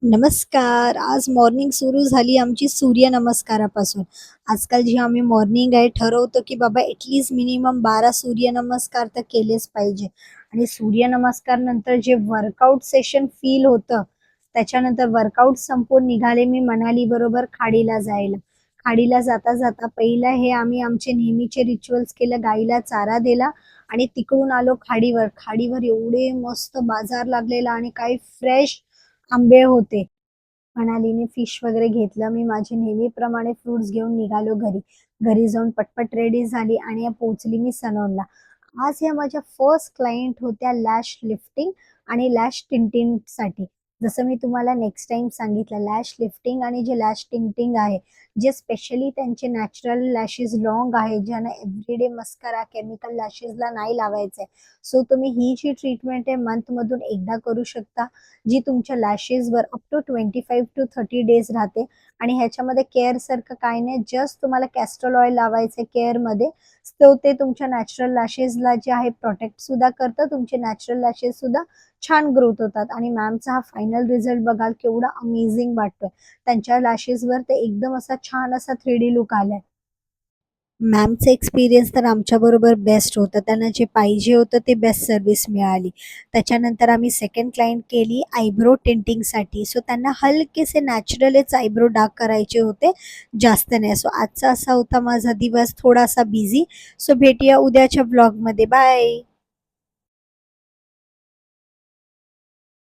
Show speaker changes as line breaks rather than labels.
नमस्कार. आज मॉर्निंग सुरू झाली आमची सूर्यनमस्कारापासून. आजकाल जी आम्ही मॉर्निंग आहे ठरवतो, की बाबा मिनिमम 12 सूर्यनमस्कार तर केलेच पाहिजे. आणि सूर्यनमस्कार नंतर जे वर्कआउट सेशन फील होतं, त्याच्यानंतर वर्कआउट संपवून निघाले मी मनाली बरोबर खाडीला जायला. खाडीला जाता-जाता पहिलं हे आम्ही आमचे नेहमीचे रिच्युअल्स केलं, गाईला चारा दिला आणि तिकडून आलो खाडीवर. खाडीवर एवढे मस्त बाजार लागलेला आणि काही फ्रेश आंबे होते. मनालीने फिश वगैरे घेतलं. मी माझे नेहमीप्रमाणे फ्रुट्स घेऊन निघालो घरी. घरी जाऊन पटपट रेडी झाली आणि पोहोचली मी सनोलला. आज या माझ्या फर्स्ट क्लायंट होत्या लॅश लिफ्टिंग आणि लॅश टिंटिंगसाठी. जसं मी तुम्हाला नेक्स्ट टाईम सांगितलं, लॅश लिफ्टिंग आणि जे लॅश टिंटिंग आहे, जे स्पेशली त्यांचे नॅचरल लॅशेस लाँग आहे, ज्यांना एव्हरीडे मस्कारा, केमिकल लॅशेसला नाही लावायचं आहे. सो तुम्ही ही जी ट्रीटमेंट आहे मंथमधून एकदा करू शकता. जी तुमच्या लॅशेसवर अप टू 25 टू 30 डेज राहते आणि ह्याच्यामध्ये केअरसारखं काही नाही. जस्ट तुम्हाला कॅस्टर ऑइल लावायचं केअरमध्ये. तो ते तुमच्या नॅचरल लॅशेसला जे आहे प्रोटेक्टसुद्धा करतं. तुमचे नॅचरल लॅशेससुद्धा छान ग्रोथ होतात आणि मॅमचा हा फायनल रिझल्ट बघाल केवढा अमेझिंग वाटतोय. त्यांच्या लॅशेसवर ते एकदम असा छान असा 3D लूक आलाय. मॅमचा एक्सपिरियन्स तर आमच्याबरोबर बेस्ट होता. त्यांना जे पाहिजे होतं ते बेस्ट सर्व्हिस मिळाली. त्याच्यानंतर आम्ही सेकंड क्लायंट केली आयब्रो टिंटिंगसाठी. सो त्यांना हलकेसे नॅचरलच आयब्रो डार्क करायचे होते, जास्त नाही. सो आजचा असा होता माझा दिवस थोडासा बिझी. सो भेटूया उद्याच्या ब्लॉगमध्ये. बाय.